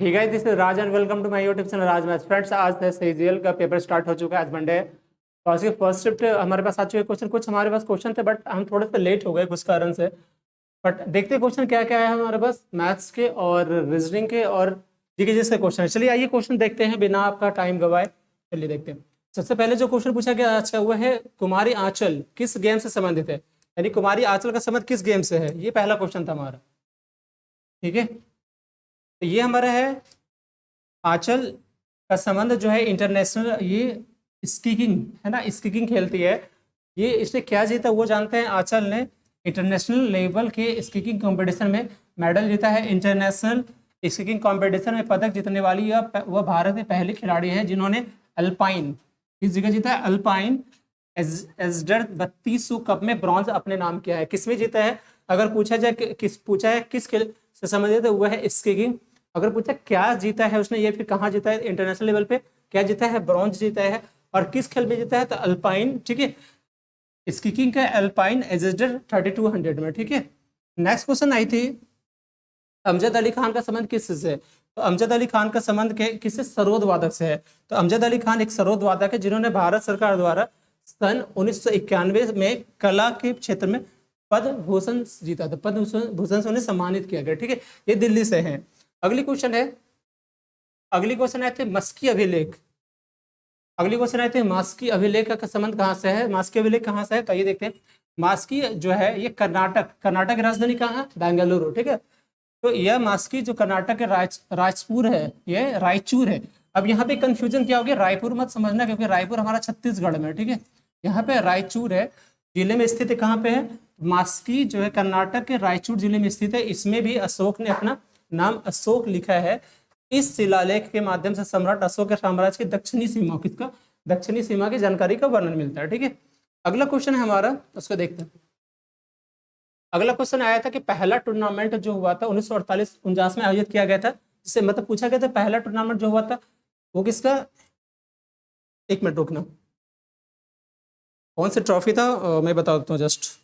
ठीक है, this is Raj and welcome to my YouTube channel Raj maths. Friends, आज से सीजीएल का पेपर स्टार्ट हो चुका है। आज मंडे है और उसकी फर्स्ट शिफ्ट हमारे पास आ चुके क्वेश्चन। कुछ हमारे पास क्वेश्चन थे बट हम थोड़े से लेट हो गए कुछ कारण से। बट देखते हैं क्वेश्चन क्या क्या है हमारे पास मैथ्स के और रीजनिंग के और जीके जिसके क्वेश्चन। चलिए आइए क्वेश्चन देखते हैं बिना आपका टाइम गवाए। चलिए देखते हैं। सबसे पहले जो क्वेश्चन पूछा गया आज का वो है कुमारी आंचल किस गेम से संबंधित है, यानी कुमारी आंचल का संबंध किस गेम से है। ये पहला क्वेश्चन था हमारा। ठीक है, तो ये हमारा है आंचल का संबंध जो है इंटरनेशनल, ये स्कीकिंग है ना, स्कीकिंग खेलती है। ये इसने क्या जीता वो जानते हैं। आंचल ने इंटरनेशनल लेवल के स्कीकिंग कंपटीशन में मेडल जीता है। इंटरनेशनल स्कीकिंग कंपटीशन में पदक जीतने वाली वह भारत की पहली खिलाड़ी है जिन्होंने अल्पाइन किस जगह जीता है, अल्पाइन एस्डर 3200 कप में ब्रॉन्ज अपने नाम किया है। किसमें जीता है, अगर पूछा जाए पूछा है किस खेल से संबंधित है, वह है स्कीकिंग। अगर पूछा क्या जीता है उसने, ये फिर कहाँ जीता है, इंटरनेशनल लेवल पे क्या जीता है, ब्रॉन्ज जीता है। और किस खेल में जीता है, तो अल्पाइन। ठीक है, स्कीकिंग का अल्पाइन एजेडर 3200 में। ठीक है, नेक्स्ट क्वेश्चन आई थी अमजद अली खान का संबंध किससे है। तो अमजद अली खान का संबंध किससे, सरोद वादक से है। तो अमजद अली खान एक सरोद वादक है जिन्होंने भारत सरकार द्वारा सन 1991 में कला के क्षेत्र में पद्म भूषण जीता था। पद्म भूषण से उन्हें सम्मानित किया गया। ठीक है, ये दिल्ली से है। अगली क्वेश्चन आए थे मस्की अभिलेख। अगली क्वेश्चन आए थे मास्की अभिलेख का संबंध कहाँ से है, मास्की अभिलेख कहाँ से है, तो ये देखते हैं। मास्की जो है ये कर्नाटक की राजधानी कहाँ है, बेंगलुरु। ठीक है, तो यह मास्की जो कर्नाटक के राजपुर है, ये रायचूर है। अब यहाँ पे कंफ्यूजन क्या हो गया, रायपुर मत समझना क्योंकि रायपुर हमारा छत्तीसगढ़ में। ठीक है, यहाँ पे रायचूर है, जिले में स्थित है। कहाँ पे है, मास्की जो है कर्नाटक के रायचूर जिले में स्थित है। इसमें भी अशोक ने अपना नाम अशोक लिखा है। इस शिलालेख के माध्यम से सम्राट अशोक के साम्राज्य की दक्षिणी सीमा दक्षिणी सीमा की जानकारी का वर्णन मिलता है। ठीक है, अगला क्वेश्चन है हमारा, उसको देखते हैं। अगला क्वेश्चन आया था कि पहला टूर्नामेंट जो हुआ था 1948-49 में आयोजित किया गया था, जिससे मतलब पूछा गया था पहला टूर्नामेंट जो हुआ था वो किसका, एक मिनट रुकना, कौन सी ट्रॉफी था मैं बता देता हूँ जस्ट।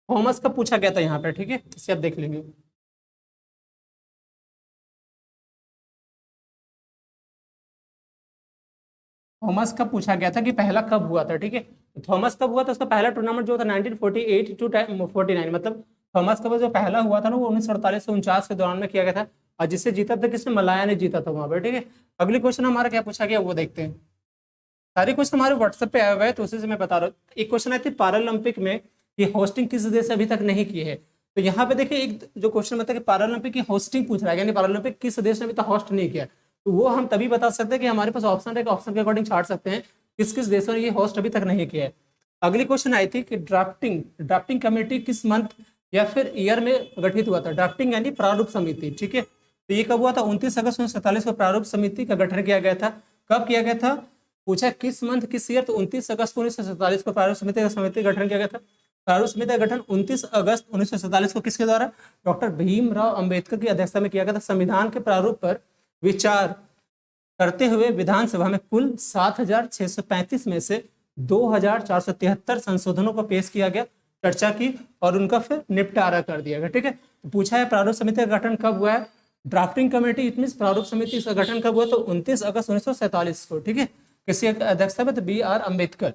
थॉमस का पूछा गया था यहाँ पे। ठीक है, इसे आप देख लेंगे। थॉमस का पूछा गया था कि पहला कब हुआ था। ठीक है, तो थॉमस कब हुआ था, उसका पहला टूर्नामेंट जो था 1948 टू 49, मतलब थॉमस का जो पहला हुआ था ना वो 1948 से 49 के दौरान में किया गया था। और जिससे जीता था किसने, मलाया ने जीता था वहां पर। ठीक है, अगली क्वेश्चन हमारा क्या पूछा गया वो देखते हैं। सारे क्वेश्चन हमारे व्हाट्सएप पे आए हुए हैं तो उसी से मैं बता रहा हूँ। एक क्वेश्चन आया था पैरालंपिक में ये होस्टिंग किस देश से अभी तक नहीं की है। तो यहाँ पे देखिए एक जो क्वेश्चन बताया कि पैरालंपिक की होस्टिंग पूछ रहा है, यानी पैरालंपिक किस देश ने अभी तक होस्ट नहीं किया। तो वो हम तभी बता सकते हैं कि हमारे पास ऑप्शन रहेगा, ऑप्शन के अकॉर्डिंग छाट सकते हैं किस किस देशों ने ये होस्ट अभी तक नहीं किया है। अगली क्वेश्चन आई थी कि ड्राफ्टिंग कमेटी किस मंथ या फिर ईयर में गठित हुआ था। ड्राफ्टिंग यानी प्रारूप समिति। ठीक है, तो ये कब हुआ था, 29 अगस्त 1947 को प्रारूप समिति का गठन किया गया था। कब किया गया था, पूछा किस मंथ किस ईयर, तो 29 अगस्त 1947 को प्रारूप समिति का गठन किया गया था। प्रारूप समिति का गठन 29 अगस्त 1947 को किसके द्वारा, डॉक्टर भीमराव अंबेडकर की अध्यक्षता में किया गया था। संविधान के प्रारूप पर विचार करते हुए विधानसभा में कुल 7635 में से 2473 संशोधनों को पेश किया गया, चर्चा की और उनका फिर निपटारा कर दिया गया। ठीक है, तो पूछा है प्रारूप समिति का गठन कब हुआ है, ड्राफ्टिंग कमेटी इट मीन प्रारूप समिति का गठन कब हुआ, तो 29 अगस्त 1947 को। ठीक है, किसी अध्यक्षता में, तो बी आर अम्बेडकर।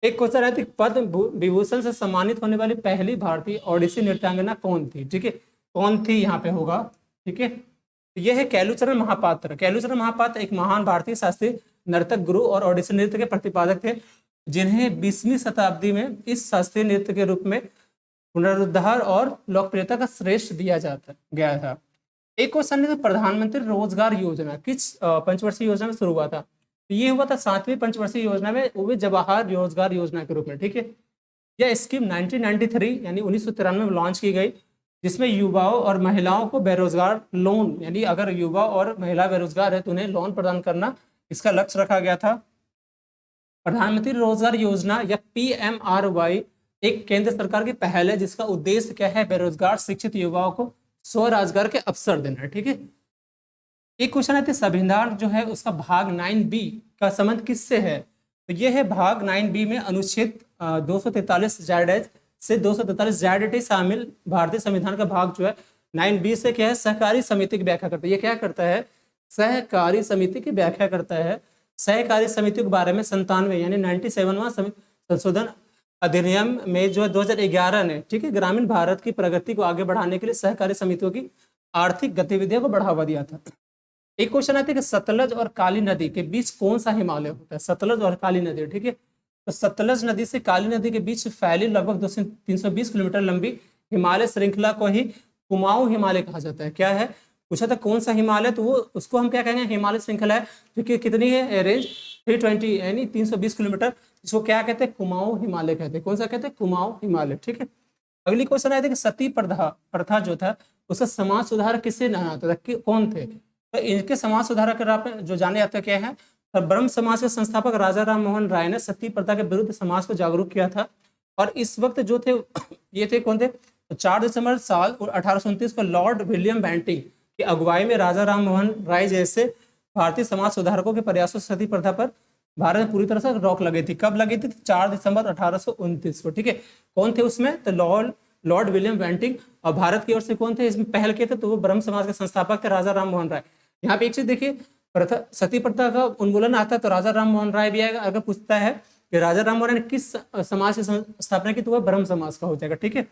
एक क्वेश्चन है पद्म विभूषण से सम्मानित होने वाली पहली भारतीय ओडिसी नृत्यांगना कौन थी। ठीक है, कौन थी यहाँ पे होगा। ठीक है, यह है कैलूचरण महापात्र। कैलूचरण महापात्र एक महान भारतीय शास्त्रीय नर्तक, गुरु और ओडिसी नृत्य के प्रतिपादक थे, जिन्हें 20वीं शताब्दी में इस शास्त्रीय नृत्य के रूप में पुनरुद्धार और लोकप्रियता का श्रेष्ठ दिया जाता गया था। एक क्वेश्चन है प्रधानमंत्री रोजगार योजना किस पंचवर्षीय योजना में शुरू हुआ था। तो ये हुआ था 7वीं पंचवर्षीय योजना में, वो भी जवाहर रोजगार योजना के रूप में। ठीक है, यह स्कीम 1993 यानी 1993 में लॉन्च की गई, जिसमें युवाओं और महिलाओं को बेरोजगार लोन, यानी अगर युवा और महिला बेरोजगार है तो उन्हें लोन प्रदान करना इसका लक्ष्य रखा गया था। प्रधानमंत्री रोजगार योजना या PMRY एक केंद्र सरकार की पहल है जिसका उद्देश्य क्या है, बेरोजगार शिक्षित युवाओं को स्वरोजगार के अवसर देना है। ठीक है, एक क्वेश्चन है संविधान जो है उसका भाग 9B का संबंध किससे है? तो ये है भाग 9B में अनुच्छेद 243 ZH से 243 ZT शामिल भारतीय संविधान का भाग जो है 9B से क्या है, सहकारी समिति की व्याख्या करता है। ये क्या करता है? सहकारी समिति की व्याख्या करता है। सहकारी समितियों के बारे में 97 यानी 97वां संशोधन अधिनियम में जो है 2011 ने, ठीक है, ग्रामीण भारत की प्रगति को आगे बढ़ाने के लिए सहकारी समितियों की आर्थिक गतिविधियों को बढ़ावा दिया था। एक क्वेश्चन आता है कि सतलज और काली नदी के बीच कौन सा हिमालय होता है? सतलज और काली नदी, ठीक है। तो सतलज नदी से काली नदी के बीच फैली लगभग 320 किलोमीटर लंबी हिमालय श्रृंखला को ही कुमाऊं हिमालय कहा जाता है। क्या है पूछा था, कौन सा हिमालय? तो वो उसको हम क्या कहेंगे, हिमालय श्रृंखला है, जो कि कितनी है, रेंज 320 यानी 320 किलोमीटर, इसको क्या कहते हैं, कुमाऊं हिमालय कहते हैं। कौन सा कहते हैं? कुमाऊं हिमालय, ठीक है। अगली क्वेश्चन आया था कि सती प्रथा जो था उसका समाज सुधार किससे आता था, कौन थे? तो इनके समाज सुधारक के रूप में जो जाने जाते हैं क्या है, तो ब्रह्म समाज के संस्थापक राजा राम मोहन राय ने सती प्रथा के विरुद्ध समाज को जागरूक किया था। और इस वक्त जो थे ये थे कौन थे? तो 4 दिसंबर साल 1829 को लॉर्ड विलियम बेंटिंग की अगुवाई में राजा राम मोहन राय जैसे भारतीय समाज सुधारकों के प्रयासों से सती प्रथा पर भारत में पूरी तरह से रोक लगी थी। कब लगी थी? 4 दिसंबर 1829 को, ठीक है। कौन थे उसमें? तो लॉर्ड विलियम बेंटिंग। और भारत की ओर से कौन थे इसमें पहल किए थे? तो वो ब्रह्म समाज के संस्थापक थे राजा राम मोहन राय। यहाँ पे एक चीज देखिए, प्रथा सती प्रथा का उन्मूलन आता है तो राजा राम मोहन राय भी आएगा। अगर पूछता है कि राजा राम मोहन राय ने किस समाज की स्थापना की, तो वह ब्रह्म समाज का हो जाएगा, ठीक है।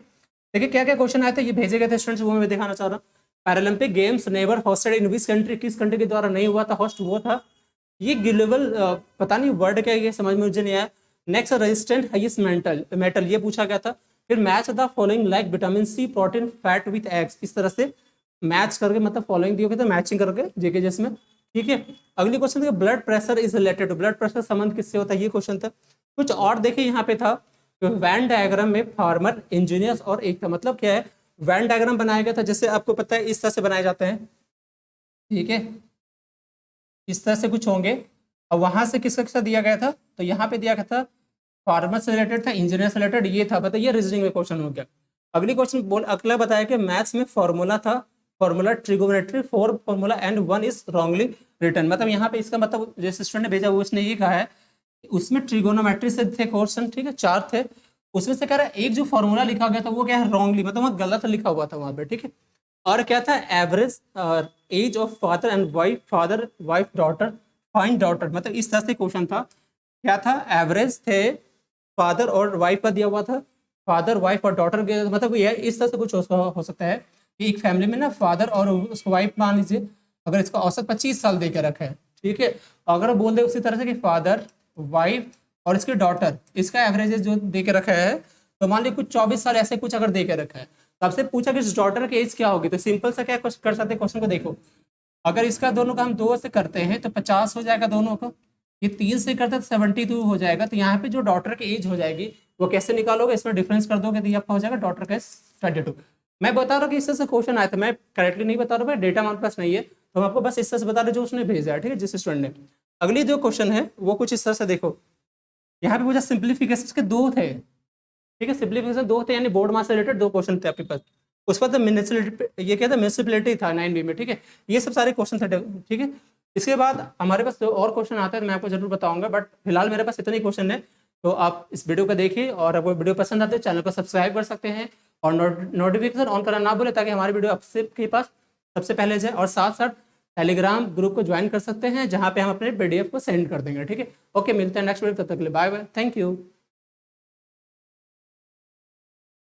देखिए क्या क्या क्वेश्चन आए थे, ये भेजे गए थे स्टूडेंट्स, वो मैं दिखाना चाह रहा हूँ। Paralympic games never hosted in which country, किस कंट्री के द्वारा नहीं हुआ था होस्ट? वो था ये ग्लोबल, पता नहीं वर्ड क्या है, ये समझ में मुझे नहीं आया। नेक्स्ट रेजिस्टेंट हाईएस्ट मेटल, ये पूछा गया था। फिर match the following like vitamin C, protein, fat with eggs, इस तरह से मैच करके, मतलब फॉलोइंग दिए गए थे मैचिंग करके जेके जिसमें, ठीक है। अगली क्वेश्चन था blood pressure is related to, blood pressure संबंध किससे होता है, ये क्वेश्चन था। कुछ और देखिए यहाँ पे था, वैन डायग्राम में फार्मर, इंजीनियर्स और एक था, मतलब क्या है, वैन डायग्राम बनाया गया था, जैसे आपको पता है इस तरह से बनाए जाते हैं, ठीक है, इस तरह से कुछ होंगे। और वहां से किसका किसका दिया गया था? तो यहाँ पे दिया गया था फार्मर से रिलेटेड था, इंजीनियर से रिलेटेड ये था, बताइए रीजनिंग में क्वेश्चन हो गया। अगली क्वेश्चन अगला बताया कि मैथ्स में फॉर्मूला था, formula trigonometry 4 formula and 1 is wrongly written, मतलब यहाँ पे इसका मतलब जैसे स्टूडेंट ने भेजा वो उसने ये कहा है, उसमें ट्रिगोनोमेट्री से थे क्वेश्चन, ठीक है, 4 थे, उसमें से कह रहा है एक जो फॉर्मूला लिखा गया था वो क्या है, रॉन्गली, मतलब वहाँ गलत लिखा हुआ था वहां पे, ठीक है। और क्या था, average age of father and wife, father wife daughter, find daughter, मतलब इस तरह से क्वेश्चन था। क्या था, एवरेज थे, फादर और वाइफ का दिया हुआ था, फादर वाइफ और डॉटर के, मतलब ये इस तरह से कुछ हो सकता है कि एक फैमिली में ना फादर और उसको वाइफ मान लीजिए, अगर इसका औसत 25 साल दे के रखा है, ठीक है, अगर बोल दे उसी तरह से कि फादर वाइफ और इसके डॉटर, इसका एवरेज जो दे के रखा है, तो मान लीजिए कुछ 24 साल ऐसे कुछ अगर दे के रखा है, तो आपसे पूछा कि इस डॉटर की एज क्या होगी, तो सिंपल सा क्या कर सकते हैं, क्वेश्चन को देखो, अगर इसका दोनों का हम 2 से करते हैं तो 50 हो जाएगा दोनों को, ये 3 से करते हैं तो 72 हो जाएगा, तो यहाँ पे जो डॉटर की एज हो जाएगी वो कैसे निकालोगे, इसमें डिफरेंस कर दोगे तो ये आपका हो जाएगा डॉटर का 32। मैं बता रहा हूँ कि इससे से क्वेश्चन आया था, मैं करेक्टली नहीं बता रहा हूँ, डेटा हमारे पास नहीं है, तो हम आपको बस इस तरह से बता रहे जो उसने भेजा है, ठीक है, जिस स्टूडेंट ने। अगली जो क्वेश्चन है वो कुछ इस तरह से देखो, यहाँ पे मुझे सिंप्लीफिकेशन के 2 थे, ठीक है, सिंप्लीफिकेशन 2 थे, यानी बोर्ड मास से रिलेटेड 2 क्वेश्चन थे आपके पास। उस पर म्यूनिसिपलिटी, ये क्या था, म्यूनिसिपलिटी था 9B में, ठीक है, ये सब सारे क्वेश्चन थे, ठीक है। इसके बाद हमारे पास और क्वेश्चन आता है तो मैं आपको जरूर बताऊंगा, बट फिलहाल मेरे पास इतने क्वेश्चन है, तो आप इस वीडियो को देखिए, और अगर वीडियो पसंद आते हैं चैनल को सब्सक्राइब कर सकते हैं, और नोटिफिकेशन ऑन करना ना भूलें, ताकि हमारी वीडियो आपके पास सबसे पहले जाए, और साथ साथ टेलीग्राम ग्रुप को ज्वाइन कर सकते हैं, जहाँ पे हम अपने PDF को सेंड कर देंगे, ठीक है। ओके, मिलते हैं नेक्स्ट वीडियो, तब तक के लिए बाय बाय, थैंक यू।